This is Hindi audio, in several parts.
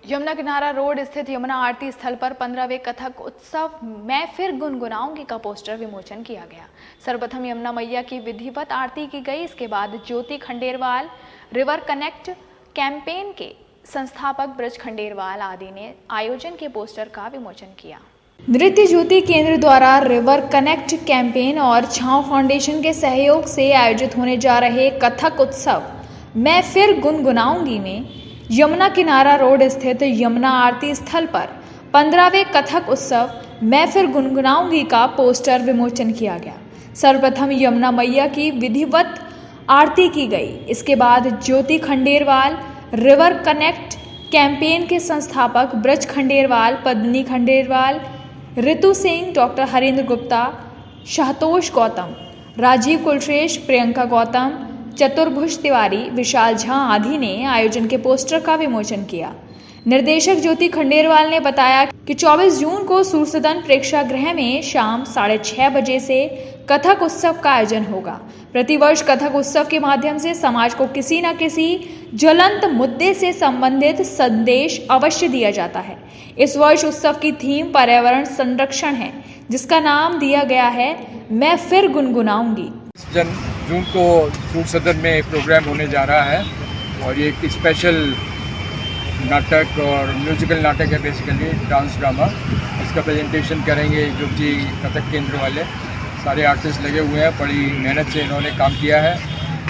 यमुना किनारा रोड स्थित यमुना आरती स्थल पर 15वें कथक उत्सव मैं फिर गुनगुनाऊंगी का पोस्टर विमोचन किया गया। सर्वप्रथम यमुना मैया की विधिवत आरती की गई। इसके बाद ज्योति खंडेरवाल, रिवर कनेक्ट कैंपेन के संस्थापक ब्रज खंडेरवाल आदि ने आयोजन के पोस्टर का विमोचन किया। नृत्य ज्योति केंद्र द्वारा रिवर कनेक्ट कैंपेन और छांव फाउंडेशन के सहयोग से आयोजित होने जा रहे कथक उत्सव मैं फिर गुनगुनाऊंगी में यमुना किनारा रोड स्थित यमुना आरती स्थल पर 15वें कथक उत्सव मैं फिर गुनगुनाऊंगी का पोस्टर विमोचन किया गया। सर्वप्रथम यमुना मैया की विधिवत आरती की गई। इसके बाद ज्योति खंडेरवाल, रिवर कनेक्ट कैंपेन के संस्थापक ब्रज खंडेरवाल, पद्मिनी खंडेरवाल, ऋतु सिंह, डॉक्टर हरेंद्र गुप्ता, शहतोष गौतम, राजीव कुलश्रेष्ठ, प्रियंका गौतम, चतुर्भुज तिवारी, विशाल झा आदि ने आयोजन के पोस्टर का विमोचन किया। निर्देशक ज्योति खंडेरवाल ने बताया कि 24 जून को सूरसदन प्रेक्षागृह में शाम 6:30 बजे से कथक उत्सव का आयोजन होगा। प्रतिवर्ष कथक उत्सव के माध्यम से समाज को किसी न किसी ज्वलंत मुद्दे से संबंधित संदेश अवश्य दिया जाता है। इस वर्ष उत्सव की थीम पर्यावरण संरक्षण है, जिसका नाम दिया गया है मैं फिर गुनगुनाऊंगी। जून को सूरसदन में एक प्रोग्राम होने जा रहा है और ये एक स्पेशल नाटक और म्यूजिकल नाटक है, बेसिकली डांस ड्रामा। इसका प्रेजेंटेशन करेंगे ज्योति कथक केंद्र वाले। सारे आर्टिस्ट लगे हुए हैं, बड़ी मेहनत से इन्होंने काम किया है।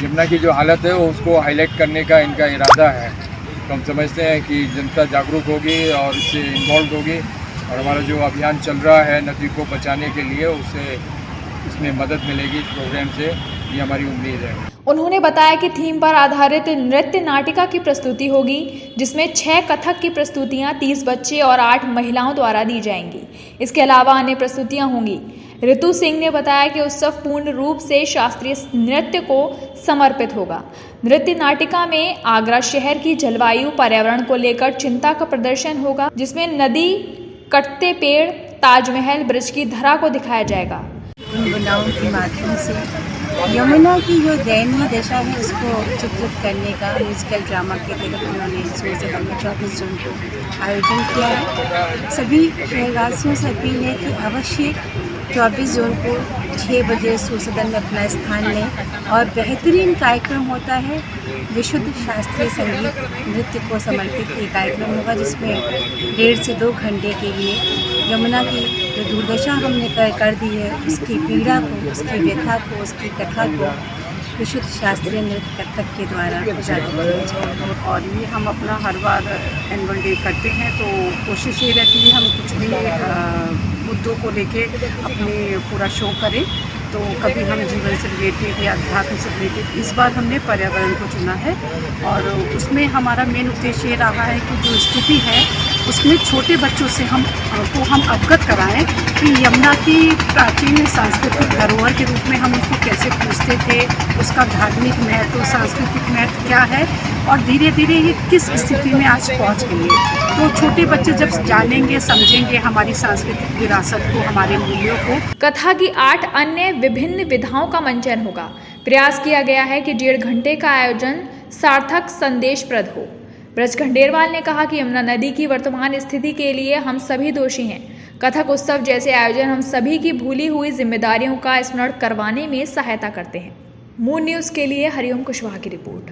यमुना की जो हालत है वो उसको हाईलाइट करने का इनका इरादा है। तो हम समझते हैं कि जनता जागरूक होगी और इससे इन्वॉल्व होगी और हमारा जो अभियान चल रहा है नदी को बचाने के लिए, उससे इसमें मदद मिलेगी इस प्रोग्राम से, ये हमारी उम्मीद है। उन्होंने बताया कि थीम पर आधारित नृत्य नाटिका की प्रस्तुति होगी, जिसमें 6 कथक की प्रस्तुतियां 30 बच्चे और 8 महिलाओं द्वारा दी जाएंगी। इसके अलावा अन्य प्रस्तुतियां होंगी। ऋतु सिंह ने बताया कि उत्सव पूर्ण रूप से शास्त्रीय नृत्य को समर्पित होगा। नृत्य नाटिका में आगरा शहर की जलवायु पर्यावरण को लेकर चिंता का प्रदर्शन होगा, जिसमें नदी, कटते पेड़, ताजमहल, ब्रिज की धरा को दिखाया जाएगा। गुनगुनाऊं के माध्यम से यमुना की जो दयनीय दशा है उसको चित्रित करने का म्यूजिकल ड्रामा के तहत उन्होंने सूरसदन में 24 जून को आयोजन किया है। सभी शहरवासियों से अपील है कि अवश्य 24 जून को 6 बजे सूरसदन में अपना स्थान लें और बेहतरीन कार्यक्रम होता है। विशुद्ध शास्त्रीय संगीत नृत्य को समर्पित ये कार्यक्रम होगा, जिसमें 1.5 से 2 घंटे के लिए यमुना की जो दुर्दशा हमने कर दी है, उसकी पीड़ा को, उसकी व्यथा को, उसकी कथा को विशुद्ध शास्त्रीय नृत्य कथक के द्वारा उजागर किया जाए। और ये हम अपना हर बार एनुअल डे करते हैं, तो कोशिश ये रहती है हम कुछ भी मुद्दों को लेके अपने पूरा शो करें। तो कभी हम जीवन से रिलेटेड या अध्यात्म से रिलेटेड, इस बार हमने पर्यावरण को चुना है और उसमें हमारा मेन उद्देश्य ये रहा है कि जो स्थिति है उसमें छोटे बच्चों से हम अवगत कराएं कि यमुना की प्राचीन सांस्कृतिक धरोहर के रूप में हम उसको कैसे पूछते थे, उसका धार्मिक महत्व, सांस्कृतिक महत्व क्या है और धीरे धीरे ये किस स्थिति में आज पहुंच गई है। तो छोटे बच्चे जब जानेंगे, समझेंगे हमारी सांस्कृतिक विरासत को, हमारे मूल्यों को। कथा की 8 अन्य विभिन्न विधाओं का मंचन होगा। प्रयास किया गया है कि 1.5 घंटे का आयोजन सार्थक संदेशप्रद हो। ब्रज खंडेरवाल ने कहा कि यमुना नदी की वर्तमान स्थिति के लिए हम सभी दोषी हैं। कथक उत्सव जैसे आयोजन हम सभी की भूली हुई जिम्मेदारियों का स्मरण करवाने में सहायता करते हैं। मून न्यूज़ के लिए हरिओम कुशवाहा की रिपोर्ट।